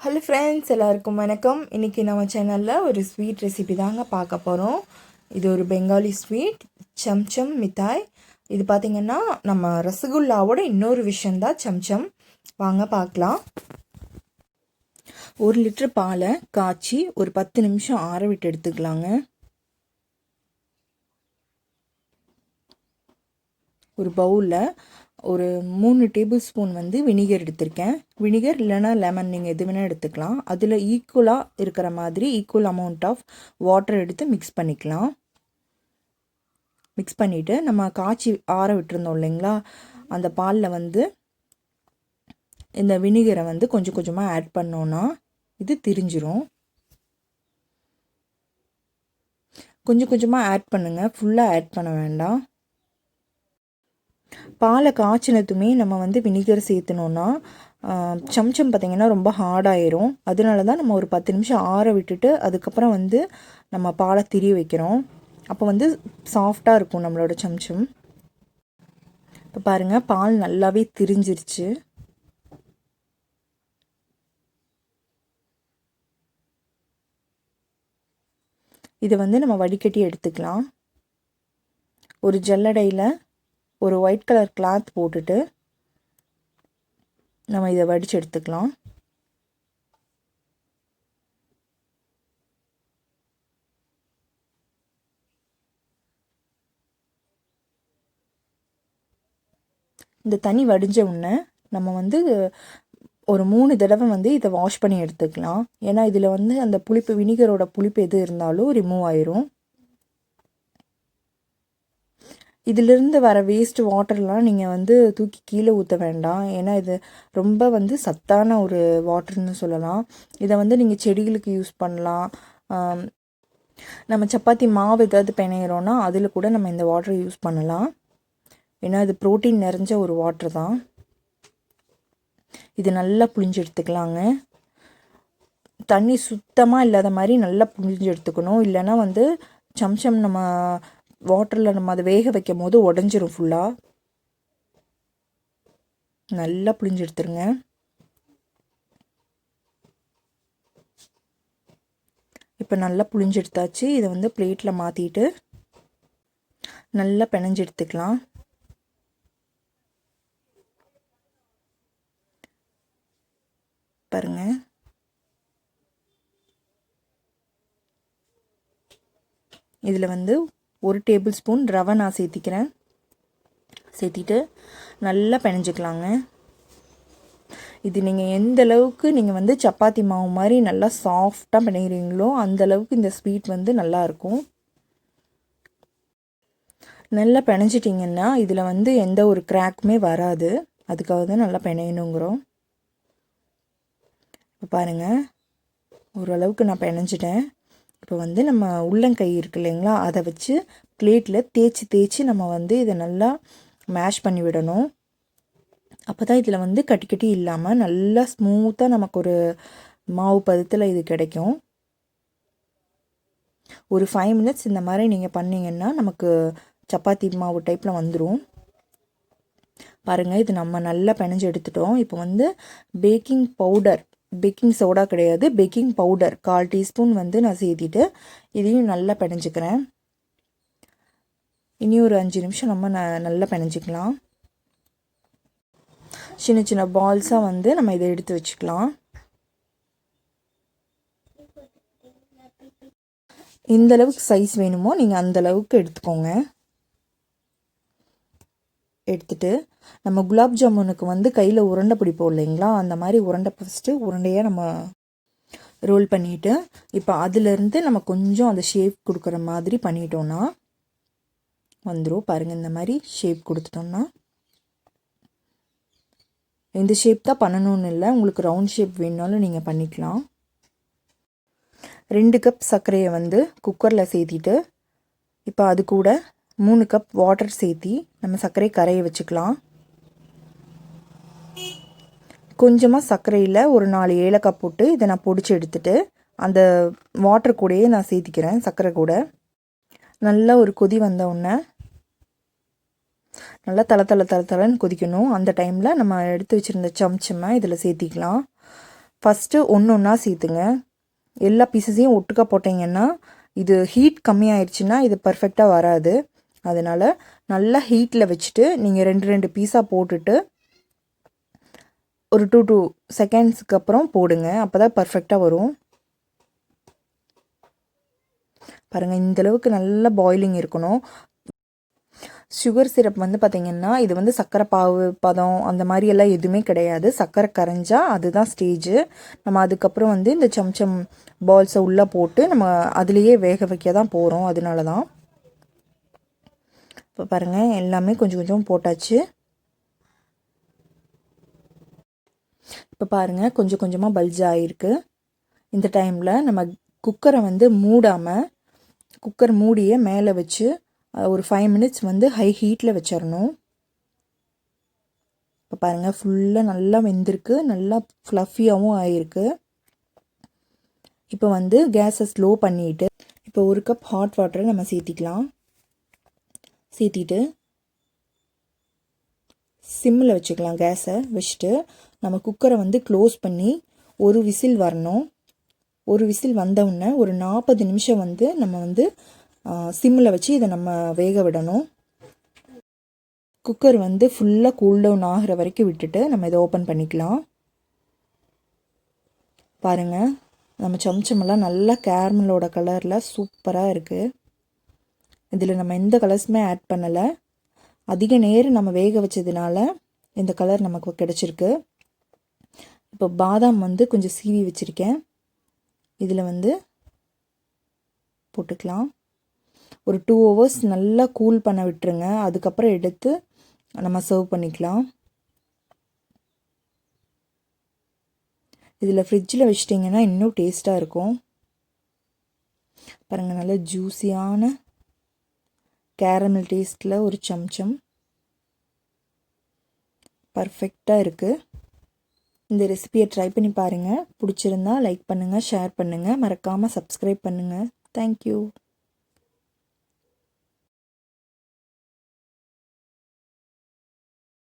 Hello friends, எல்லாருக்கும் வணக்கம். இன்றைக்கி நம்ம சேனலில் ஒரு ஸ்வீட் ரெசிபி தாங்க பார்க்க போகிறோம். இது ஒரு பெங்காலி ஸ்வீட், சம் மித்தாய். இது பார்த்திங்கன்னா நம்ம ரசகுல்லாவோட இன்னொரு விஷயந்தான் சம். வாங்க பார்க்கலாம். 1 லிட்டர் பாலை காய்ச்சி ஒரு 10 நிமிஷம் ஆற விட்டு எடுத்துக்கலாங்க. ஒரு பவுலில் ஒரு 3 டேபிள் ஸ்பூன் வினிகர் எடுத்திருக்கேன். வினிகர் இல்லைனா லெமன், நீங்கள் எது வேணால் எடுத்துக்கலாம். அதில் ஈக்குவலாக இருக்கிற மாதிரி ஈக்குவல் அமௌண்ட் ஆஃப் வாட்டர் எடுத்து மிக்ஸ் பண்ணிக்கலாம். மிக்ஸ் பண்ணிவிட்டு நம்ம காய்ச்சி ஆற விட்டுருந்தோம் இல்லைங்களா, அந்த பாலில் இந்த வினிகரை கொஞ்சம் கொஞ்சமாக ஆட் பண்ணோன்னா இது திரிஞ்சிரும். கொஞ்சம் கொஞ்சமாக ஆட் பண்ணுங்கள், ஃபுல்லாக ஆட் பண்ண வேண்டாம். பாலை காய்ச்சினதுமே நம்ம வினிகர் சேர்த்துனோன்னா சம் பார்த்திங்கன்னா ரொம்ப ஹார்டாயிரும். அதனால தான் நம்ம ஒரு 10 நிமிஷம் ஆற விட்டுட்டு அதுக்கப்புறம் நம்ம பாலை திரி வைக்கிறோம். அப்போ சாஃப்டாக இருக்கும் நம்மளோட சம். இப்போ பாருங்கள், பால் நல்லாவே திரிஞ்சிருச்சு. இதை நம்ம வடிகட்டி எடுத்துக்கலாம். ஒரு ஜல்லடையில் ஒரு ஒயிட் கலர் கிளாத் போட்டுட்டு நம்ம இதை வடித்து எடுத்துக்கலாம். இந்த தண்ணி வடிஞ்ச உடனே நம்ம ஒரு 3 தடவை இதை வாஷ் பண்ணி எடுத்துக்கலாம். ஏன்னா இதில் அந்த புளிப்பு, வினிகரோட புளிப்பு எது இருந்தாலும் ரிமூவ் ஆயிரும். இதிலிருந்து வர வேஸ்ட் வாட்டர்லாம் நீங்கள் தூக்கி கீழே ஊற்ற வேண்டாம். ஏன்னா இது ரொம்ப சத்தான ஒரு வாட்டர்னு சொல்லலாம். இதை நீங்கள் செடிகளுக்கு யூஸ் பண்ணலாம். நம்ம சப்பாத்தி மாவு ஏதாவது பிணையிறோன்னா அதில் கூட நம்ம இந்த வாட்டரை யூஸ் பண்ணலாம். ஏன்னா இது ப்ரோட்டீன் நிறைஞ்ச ஒரு வாட்டர் தான். இது நல்லா புழிஞ்சு எடுத்துக்கலாங்க. தண்ணி சுத்தமாக இல்லாத மாதிரி நல்லா புழிஞ்சு எடுத்துக்கணும். இல்லைன்னா சம் நம்ம வாட்டரில் நம்ம அதை வேக வைக்கும் போது உடஞ்சிரும். ஃபுல்லாக நல்லா புழிஞ்சு எடுத்துருங்க. இப்போ நல்லா புழிஞ்சு எடுத்தாச்சு. இதை பிளேட்டில் மாற்றிட்டு நல்லா பிணைஞ்சு எடுத்துக்கலாம். பாருங்க, இதில் 1 டேபிள் ஸ்பூன் ரவை நான் சேர்த்திக்கிறேன். சேர்த்திட்டு நல்லா பிணைஞ்சிக்கலாங்க. இது நீங்கள் எந்த அளவுக்கு நீங்கள் சப்பாத்தி மாவு மாதிரி நல்லா சாஃப்டாக பிணைகிறீங்களோ அந்தளவுக்கு இந்த ஸ்வீட் நல்லாயிருக்கும். நல்லா பிணைஞ்சிட்டிங்கன்னா இதில் எந்த ஒரு கிராக்குமே வராது. அதுக்காக தான் நல்லா பிணையணுங்கிறோம். இப்போ பாருங்கள், ஓரளவுக்கு நான் பிணைஞ்சிட்டேன். இப்போ நம்ம உள்ளங்கை இருக்கு இல்லைங்களா, அதை வச்சு பிளேட்டில் தேய்ச்சி நம்ம இதை நல்லா மேஷ் பண்ணி விடணும். அப்போ தான் இதில் கட்டி கட்டி இல்லாமல் நல்லா ஸ்மூத்தாக நமக்கு ஒரு மாவு பதத்தில் இது கிடைக்கும். ஒரு 5 மினிட்ஸ் இந்த மாதிரி நீங்கள் பண்ணிங்கன்னா நமக்கு சப்பாத்தி மாவு டைப்பில் வந்துடும். பாருங்கள், இது நம்ம நல்லா பிணைஞ்சு எடுத்துட்டோம். இப்போ பேக்கிங் சோடா கிடையாது, பேக்கிங் பவுடர் 1/4 டீஸ்பூன் நான் சேர்த்திட்டு இதையும் நல்லா பிணைஞ்சிக்கிறேன். இனி ஒரு 5 நிமிஷம் நம்ம நல்லா பிணைஞ்சிக்கலாம். சின்ன சின்ன பால்ஸாக நம்ம இதை எடுத்து வச்சுக்கலாம். இந்த அளவுக்கு சைஸ் வேணுமோ நீங்கள் அந்த அளவுக்கு எடுத்துக்கோங்க. எடுத்துட்டு நம்ம குலாப் ஜாமுனுக்கு கையில் உருண்டை பிடிப்போம் இல்லைங்களா, அந்த மாதிரி உருண்டையாக நம்ம ரோல் பண்ணிவிட்டு இப்போ அதிலிருந்து நம்ம கொஞ்சம் அந்த ஷேப் கொடுக்குற மாதிரி பண்ணிட்டோன்னா வந்துடும். பாருங்கள், இந்த மாதிரி ஷேப் கொடுத்துட்டோம்னா, இந்த ஷேப் தான் பண்ணணும்னு இல்லை, உங்களுக்கு ரவுண்ட் ஷேப் வேணுனாலும் நீங்கள் பண்ணிக்கலாம். 2 கப் சர்க்கரையை குக்கரில் சேர்த்திட்டு இப்போ அது கூட 3 கப் வாட்டர் சேர்த்தி நம்ம சர்க்கரை கரைய வச்சுக்கலாம். கொஞ்சமாக சர்க்கரையில் ஒரு 4 ஏலக்காய் போட்டு இதை நான் பொடிச்சு எடுத்துட்டு அந்த வாட்டர் கூடயே நான் சேர்த்திக்கிறேன். சர்க்கரை கூட நல்லா ஒரு கொதி வந்த உடனே நல்லா தலை தலைன்னு கொதிக்கணும். அந்த டைமில் நம்ம எடுத்து வச்சுருந்த சம்மை இதில் சேர்த்திக்கலாம். ஃபஸ்ட்டு ஒன்று ஒன்றா சேர்த்துங்க. எல்லா பீசஸையும் ஒட்டுக்கா போட்டிங்கன்னா இது ஹீட் கம்மியாயிடுச்சுன்னா இது பர்ஃபெக்டாக வராது. அதனால் நல்லா ஹீட்டில் வச்சுட்டு நீங்கள் 2 பீஸாக போட்டுட்டு ஒரு 2 செகண்ட்ஸுக்கு அப்புறம் போடுங்க. அப்போ தான் பர்ஃபெக்டாக வரும். பாருங்கள், இந்தளவுக்கு நல்லா பாயிலிங் இருக்கணும். சுகர் சிரப் வந்து பார்த்திங்கன்னா இது வந்து சர்க்கரை பாவு பதம் அந்த மாதிரியெல்லாம் எதுவுமே கிடையாது. சர்க்கரை கரைஞ்சா அதுதான் ஸ்டேஜு. நம்ம அதுக்கப்புறம் வந்து இந்த சம்சம் பால்ஸை உள்ளே போட்டு நம்ம அதுலேயே வேக வைக்க தான் போகிறோம். அதனால தான் இப்போ பாருங்கள், எல்லாமே கொஞ்சம் கொஞ்சம் போட்டாச்சு. இப்போ பாருங்கள், கொஞ்சம் கொஞ்சமாக பல்ஜ் ஆகிருக்கு. இந்த டைமில் நம்ம குக்கரை வந்து மூடாமல் குக்கர் மூடியை மேலே வச்சு ஒரு 5 மினிட்ஸ் வந்து ஹை ஹீட்டில் வச்சிடணும். இப்போ பாருங்கள், ஃபுல்லாக நல்லா வெந்திருக்கு, நல்லா ஃப்ளஃபியாகவும் ஆகிருக்கு. இப்போ வந்து கேஸை ஸ்லோ பண்ணிவிட்டு இப்போ 1 கப் ஹாட் வாட்டரை நம்ம சேர்த்திக்கலாம். சேர்த்திட்டு சிம்மில் வச்சுக்கலாம். கேஸை வச்சுட்டு நம்ம குக்கரை வந்து க்ளோஸ் பண்ணி ஒரு விசில் வரணும். ஒரு விசில் வந்தவுடனே ஒரு 40 நிமிஷம் வந்து நம்ம வந்து சிம்மில் வச்சு இதை நம்ம வேக விடணும். குக்கர் வந்து ஃபுல்லாக கூல்டவுன் ஆகிற வரைக்கும் விட்டுட்டு நம்ம இதை ஓப்பன் பண்ணிக்கலாம். பாருங்கள், நம்ம சம்சமெல்லாம் நல்லா கேரமலோட கலரில் சூப்பராக இருக்குது. இதில் நம்ம எந்த கலர்ஸுமே ஆட் பண்ணலை. அதிக நேரம் நம்ம வேக வச்சதுனால இந்த கலர் நமக்கு கிடச்சிருக்கு. இப்போ பாதாம் வந்து கொஞ்சம் சீவி வச்சுருக்கேன். இதில் வந்து போட்டுக்கலாம். ஒரு 2 ஹவர்ஸ் நல்லா கூல் பண்ண விட்டுருங்க. அதுக்கப்புறம் எடுத்து நம்ம சர்வ் பண்ணிக்கலாம். இதில் ஃப்ரிட்ஜில் வச்சிட்டிங்கன்னா இன்னும் டேஸ்ட்டாக இருக்கும். பாருங்கள், நல்ல ஜூஸியான கேரமல் டேஸ்ட்டில் ஒரு சம்சம் பர்ஃபெக்டாக இருக்குது. இந்த ரெசிபியை ட்ரை பண்ணி பாருங்கள். பிடிச்சிருந்தா லைக் பண்ணுங்கள், ஷேர் பண்ணுங்கள், மறக்காமல் சப்ஸ்கிரைப் பண்ணுங்கள். தேங்க்யூ.